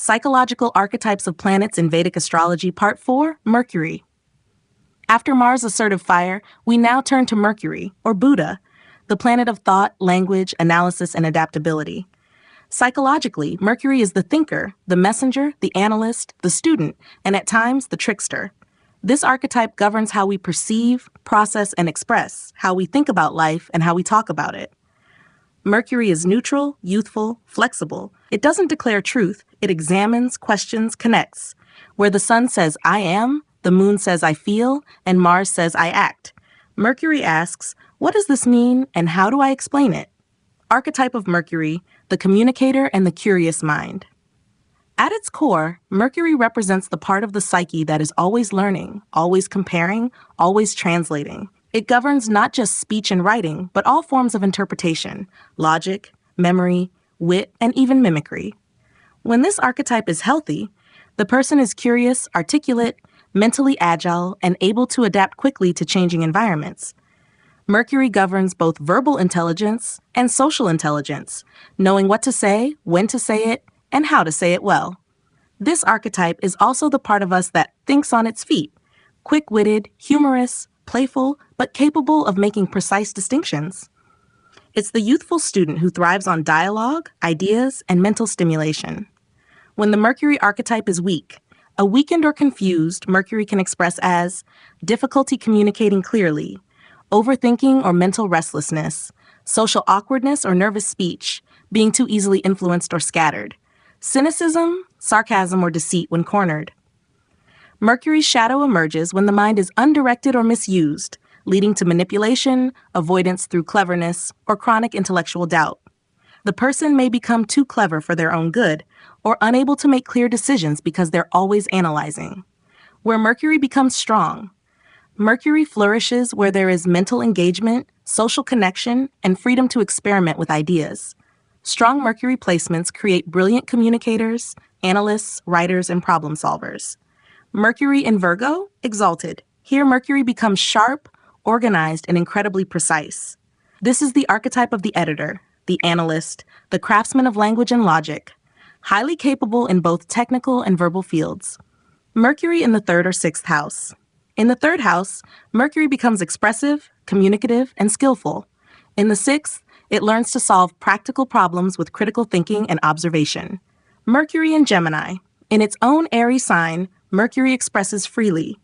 Psychological Archetypes of Planets in Vedic Astrology, Part 4, Mercury. After Mars' assertive fire, we now turn to Mercury, or Buddha, the planet of thought, language, analysis, and adaptability. Psychologically, Mercury is the thinker, the messenger, the analyst, the student, and at times, the trickster. This archetype governs how we perceive, process, and express, how we think about life, and how we talk about it. Mercury is neutral, youthful, flexible. It doesn't declare truth. It examines, questions, connects. Where the sun says, I am, the moon says, I feel, and Mars says, I act. Mercury asks, what does this mean, and how do I explain it? Archetype of Mercury, the communicator and the curious mind. At its core, Mercury represents the part of the psyche that is always learning, always comparing, always translating. It governs not just speech and writing, but all forms of interpretation, logic, memory, wit, and even mimicry. When this archetype is healthy, the person is curious, articulate, mentally agile, and able to adapt quickly to changing environments. Mercury governs both verbal intelligence and social intelligence, knowing what to say, when to say it, and how to say it well. This archetype is also the part of us that thinks on its feet, quick-witted, humorous, playful, but capable of making precise distinctions. It's the youthful student who thrives on dialogue, ideas, and mental stimulation. When the Mercury archetype is weak, a weakened or confused Mercury can express as difficulty communicating clearly, overthinking or mental restlessness, social awkwardness or nervous speech, being too easily influenced or scattered, cynicism, sarcasm, or deceit when cornered. Mercury's shadow emerges when the mind is undirected or misused, leading to manipulation, avoidance through cleverness, or chronic intellectual doubt. The person may become too clever for their own good, or unable to make clear decisions because they're always analyzing. Where Mercury becomes strong. Mercury flourishes where there is mental engagement, social connection, and freedom to experiment with ideas. Strong Mercury placements create brilliant communicators, analysts, writers, and problem solvers. Mercury in Virgo, exalted. Here Mercury becomes sharp, organized, and incredibly precise. This is the archetype of the editor, the analyst, the craftsman of language and logic, highly capable in both technical and verbal fields. Mercury in the 3rd or 6th house. In the 3rd house, Mercury becomes expressive, communicative, and skillful. In the 6th, it learns to solve practical problems with critical thinking and observation. Mercury in Gemini. In its own airy sign, Mercury expresses freely.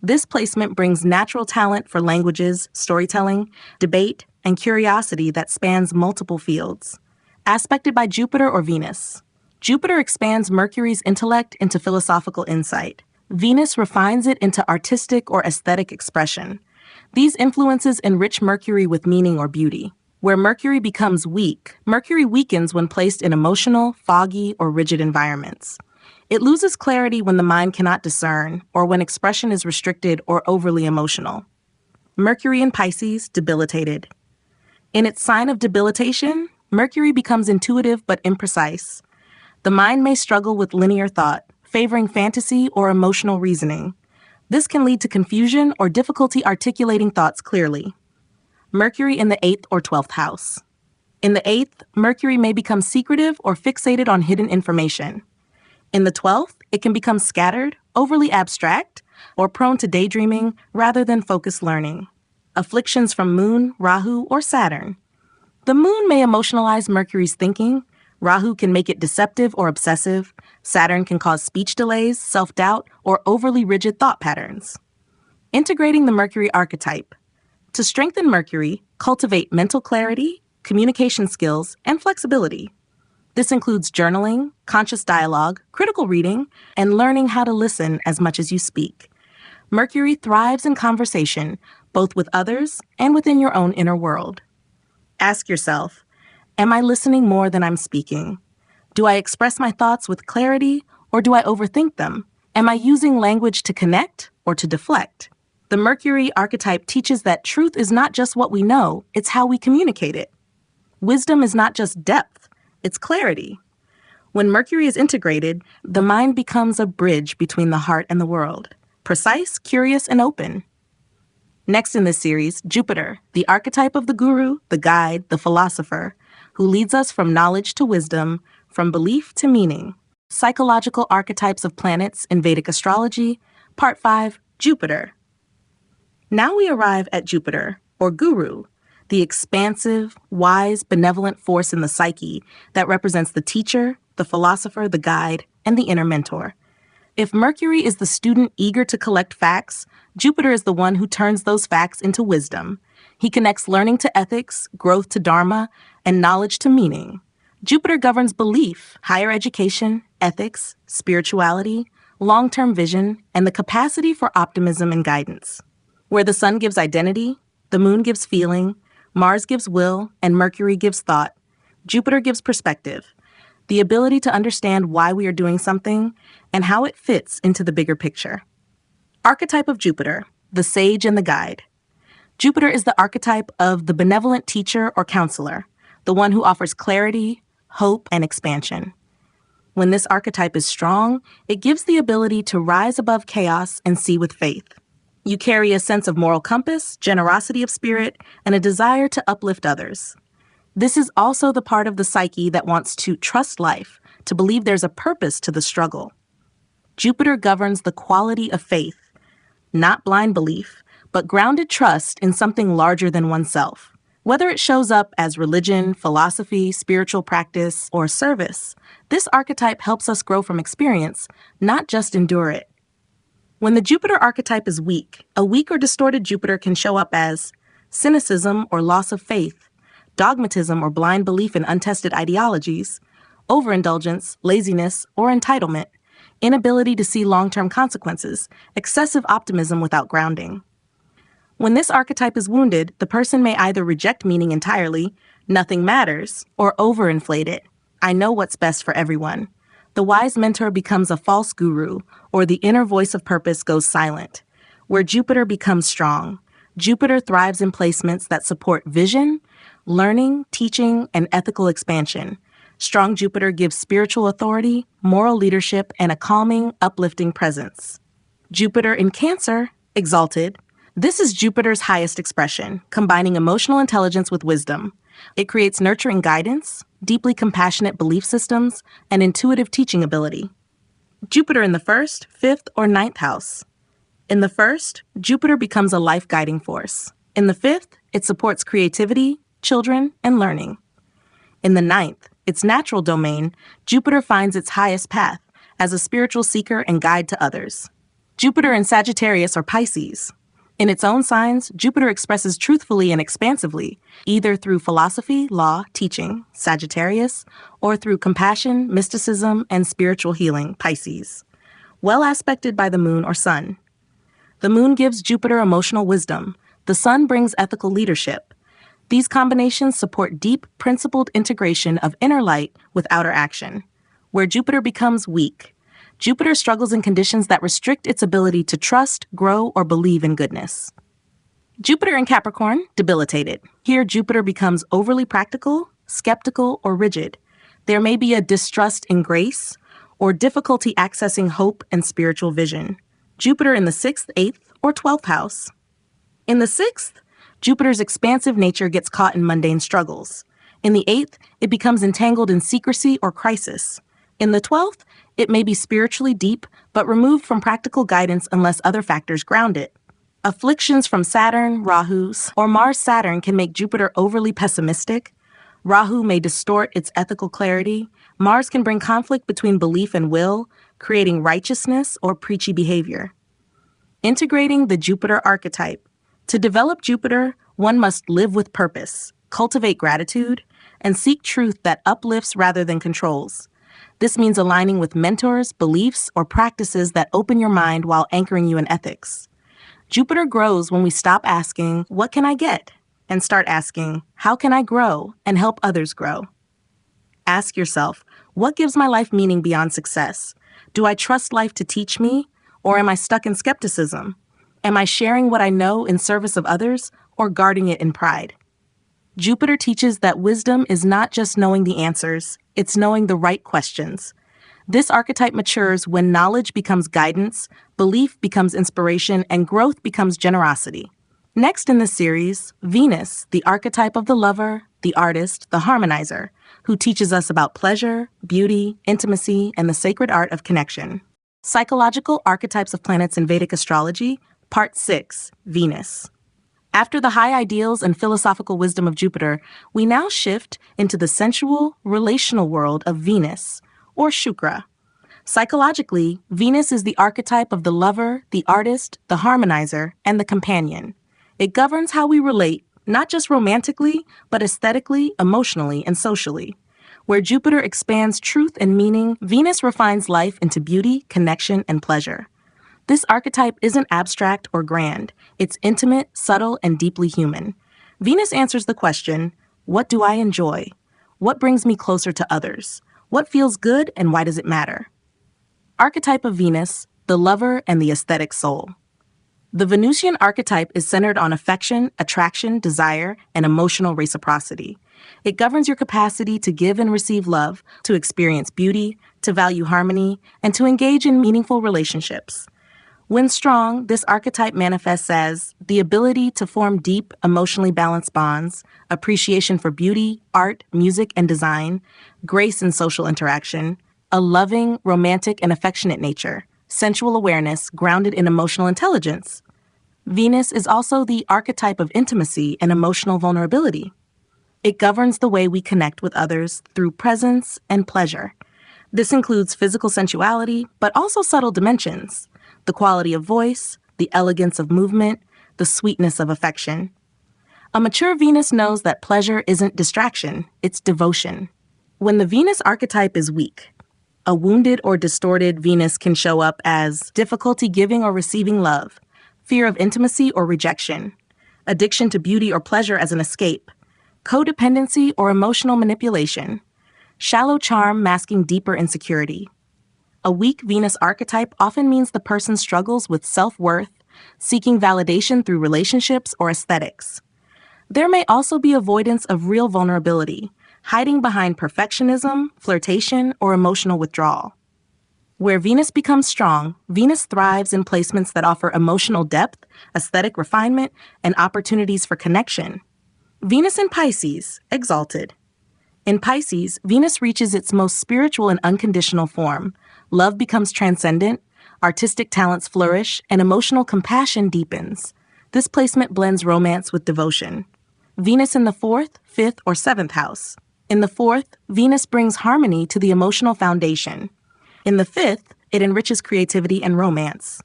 This placement brings natural talent for languages, storytelling, debate, and curiosity that spans multiple fields. Aspected by Jupiter or Venus. Jupiter expands Mercury's intellect into philosophical insight. Venus refines it into artistic or aesthetic expression. These influences enrich Mercury with meaning or beauty. Where Mercury becomes weak, Mercury weakens when placed in emotional, foggy, or rigid environments. It loses clarity when the mind cannot discern, or when expression is restricted or overly emotional. Mercury in Pisces, debilitated. In its sign of debilitation, Mercury becomes intuitive but imprecise. The mind may struggle with linear thought, favoring fantasy or emotional reasoning. This can lead to confusion or difficulty articulating thoughts clearly. Mercury in the 8th or 12th house. In the 8th, Mercury may become secretive or fixated on hidden information. In the 12th, it can become scattered, overly abstract, or prone to daydreaming rather than focused learning. Afflictions from Moon, Rahu, or Saturn. The Moon may emotionalize Mercury's thinking. Rahu can make it deceptive or obsessive. Saturn can cause speech delays, self-doubt, or overly rigid thought patterns. Integrating the Mercury archetype. To strengthen Mercury, cultivate mental clarity, communication skills, and flexibility. This includes journaling, conscious dialogue, critical reading, and learning how to listen as much as you speak. Mercury thrives in conversation, both with others and within your own inner world. Ask yourself, am I listening more than I'm speaking? Do I express my thoughts with clarity, or do I overthink them? Am I using language to connect or to deflect? The Mercury archetype teaches that truth is not just what we know, it's how we communicate it. Wisdom is not just depth, it's clarity. When Mercury is integrated, the mind becomes a bridge between the heart and the world, precise, curious, and open. Next in this series, Jupiter, the archetype of the guru, the guide, the philosopher, who leads us from knowledge to wisdom, from belief to meaning. Psychological Archetypes of Planets in Vedic Astrology, Part 5, Jupiter. Now we arrive at Jupiter, or Guru, the expansive, wise, benevolent force in the psyche that represents the teacher, the philosopher, the guide, and the inner mentor. If Mercury is the student eager to collect facts, Jupiter is the one who turns those facts into wisdom. He connects learning to ethics, growth to dharma, and knowledge to meaning. Jupiter governs belief, higher education, ethics, spirituality, long-term vision, and the capacity for optimism and guidance. Where the sun gives identity, the moon gives feeling, Mars gives will, and Mercury gives thought, Jupiter gives perspective, the ability to understand why we are doing something and how it fits into the bigger picture. Archetype of Jupiter, the sage and the guide. Jupiter is the archetype of the benevolent teacher or counselor, the one who offers clarity, hope, and expansion. When this archetype is strong, it gives the ability to rise above chaos and see with faith. You carry a sense of moral compass, generosity of spirit, and a desire to uplift others. This is also the part of the psyche that wants to trust life, to believe there's a purpose to the struggle. Jupiter governs the quality of faith, not blind belief, but grounded trust in something larger than oneself. Whether it shows up as religion, philosophy, spiritual practice, or service, this archetype helps us grow from experience, not just endure it. When the Jupiter archetype is weak, a weak or distorted Jupiter can show up as cynicism or loss of faith, dogmatism or blind belief in untested ideologies, overindulgence, laziness, or entitlement, inability to see long-term consequences, excessive optimism without grounding. When this archetype is wounded, the person may either reject meaning entirely, nothing matters, or overinflate it, I know what's best for everyone. The wise mentor becomes a false guru, or the inner voice of purpose goes silent. Where Jupiter becomes strong, Jupiter thrives in placements that support vision, learning, teaching, and ethical expansion. Strong Jupiter gives spiritual authority, moral leadership, and a calming, uplifting presence. Jupiter in Cancer, exalted. This is Jupiter's highest expression, combining emotional intelligence with wisdom. It creates nurturing guidance, deeply compassionate belief systems, and intuitive teaching ability. Jupiter in the 1st, 5th, or 9th house. In the 1st, Jupiter becomes a life-guiding force. In the 5th, it supports creativity, children, and learning. In the 9th, its natural domain, Jupiter finds its highest path as a spiritual seeker and guide to others. Jupiter in Sagittarius or Pisces. In its own signs, Jupiter expresses truthfully and expansively, either through philosophy, law, teaching, Sagittarius, or through compassion, mysticism, and spiritual healing, Pisces. Well aspected by the moon or sun. The moon gives Jupiter emotional wisdom. The sun brings ethical leadership. These combinations support deep, principled integration of inner light with outer action. Where Jupiter becomes weak, Jupiter struggles in conditions that restrict its ability to trust, grow, or believe in goodness. Jupiter in Capricorn, debilitated. Here, Jupiter becomes overly practical, skeptical, or rigid. There may be a distrust in grace, or difficulty accessing hope and spiritual vision. Jupiter in the 6th, 8th, or 12th house. In the 6th, Jupiter's expansive nature gets caught in mundane struggles. In the 8th, it becomes entangled in secrecy or crisis. In the 12th, it may be spiritually deep, but removed from practical guidance unless other factors ground it. Afflictions from Saturn, Rahu's, or Mars-Saturn can make Jupiter overly pessimistic. Rahu may distort its ethical clarity. Mars can bring conflict between belief and will, creating righteousness or preachy behavior. Integrating the Jupiter archetype. To develop Jupiter, one must live with purpose, cultivate gratitude, and seek truth that uplifts rather than controls. This means aligning with mentors, beliefs, or practices that open your mind while anchoring you in ethics. Jupiter grows when we stop asking, "What can I get?" and start asking, "How can I grow and help others grow?" Ask yourself, what gives my life meaning beyond success? Do I trust life to teach me, or am I stuck in skepticism? Am I sharing what I know in service of others, or guarding it in pride? Jupiter teaches that wisdom is not just knowing the answers, it's knowing the right questions. This archetype matures when knowledge becomes guidance, belief becomes inspiration, and growth becomes generosity. Next in this series, Venus, the archetype of the lover, the artist, the harmonizer, who teaches us about pleasure, beauty, intimacy, and the sacred art of connection. Psychological Archetypes of Planets in Vedic Astrology, Part 6, Venus. After the high ideals and philosophical wisdom of Jupiter, we now shift into the sensual, relational world of Venus, or Shukra. Psychologically, Venus is the archetype of the lover, the artist, the harmonizer, and the companion. It governs how we relate, not just romantically, but aesthetically, emotionally, and socially. Where Jupiter expands truth and meaning, Venus refines life into beauty, connection, and pleasure. This archetype isn't abstract or grand. It's intimate, subtle, and deeply human. Venus answers the question, what do I enjoy? What brings me closer to others? What feels good and why does it matter? Archetype of Venus, the lover and the aesthetic soul. The Venusian archetype is centered on affection, attraction, desire, and emotional reciprocity. It governs your capacity to give and receive love, to experience beauty, to value harmony, and to engage in meaningful relationships. When strong, this archetype manifests as the ability to form deep, emotionally balanced bonds, appreciation for beauty, art, music, and design, grace in social interaction, a loving, romantic, and affectionate nature, sensual awareness grounded in emotional intelligence. Venus is also the archetype of intimacy and emotional vulnerability. It governs the way we connect with others through presence and pleasure. This includes physical sensuality, but also subtle dimensions, the quality of voice, the elegance of movement, the sweetness of affection. A mature Venus knows that pleasure isn't distraction, it's devotion. When the Venus archetype is weak, a wounded or distorted Venus can show up as difficulty giving or receiving love, fear of intimacy or rejection, addiction to beauty or pleasure as an escape, codependency or emotional manipulation, shallow charm masking deeper insecurity. A weak Venus archetype often means the person struggles with self-worth, seeking validation through relationships or aesthetics. There may also be avoidance of real vulnerability, hiding behind perfectionism, flirtation, or emotional withdrawal. Where Venus becomes strong, Venus thrives in placements that offer emotional depth, aesthetic refinement, and opportunities for connection. Venus in Pisces, exalted. In Pisces, Venus reaches its most spiritual and unconditional form. Love becomes transcendent, artistic talents flourish, and emotional compassion deepens. This placement blends romance with devotion. Venus in the 4th, 5th, or 7th house. In the 4th, Venus brings harmony to the emotional foundation. In the 5th, it enriches creativity and romance.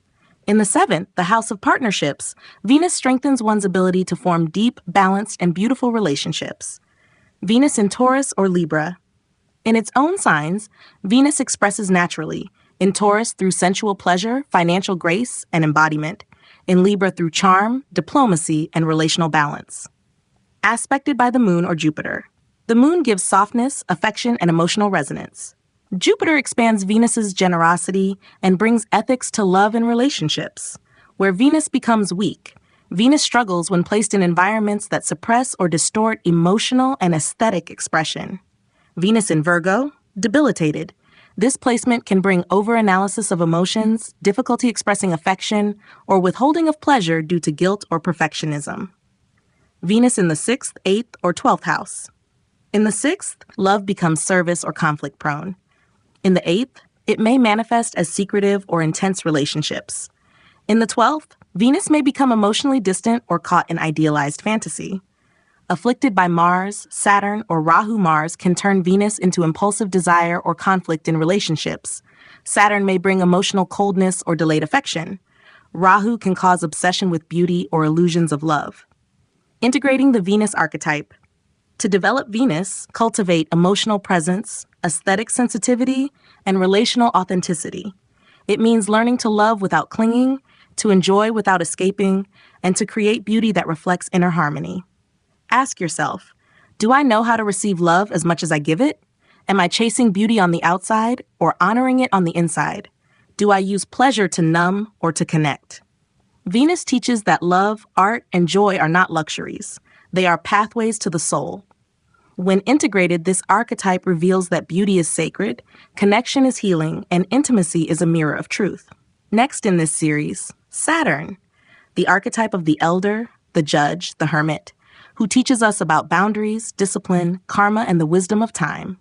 In the 7th, the house of partnerships, Venus strengthens one's ability to form deep, balanced, and beautiful relationships. Venus in Taurus or Libra. In its own signs, Venus expresses naturally, in Taurus through sensual pleasure, financial grace, and embodiment, in Libra through charm, diplomacy, and relational balance. Aspected by the moon or Jupiter. The moon gives softness, affection, and emotional resonance. Jupiter expands Venus's generosity and brings ethics to love and relationships. Where Venus becomes weak, Venus struggles when placed in environments that suppress or distort emotional and aesthetic expression. Venus in Virgo, debilitated. This placement can bring overanalysis of emotions, difficulty expressing affection, or withholding of pleasure due to guilt or perfectionism. Venus in the 6th, 8th, or 12th house. In the 6th, love becomes service or conflict prone. In the 8th, it may manifest as secretive or intense relationships. In the 12th, Venus may become emotionally distant or caught in idealized fantasy. Afflicted by Mars, Saturn, or Rahu-Mars can turn Venus into impulsive desire or conflict in relationships. Saturn may bring emotional coldness or delayed affection. Rahu can cause obsession with beauty or illusions of love. Integrating the Venus archetype. To develop Venus, cultivate emotional presence, aesthetic sensitivity, and relational authenticity. It means learning to love without clinging, to enjoy without escaping, and to create beauty that reflects inner harmony. Ask yourself, do I know how to receive love as much as I give it? Am I chasing beauty on the outside or honoring it on the inside? Do I use pleasure to numb or to connect? Venus teaches that love, art, and joy are not luxuries. They are pathways to the soul. When integrated, this archetype reveals that beauty is sacred, connection is healing, and intimacy is a mirror of truth. Next in this series, Saturn, the archetype of the elder, the judge, the hermit, who teaches us about boundaries, discipline, karma, and the wisdom of time.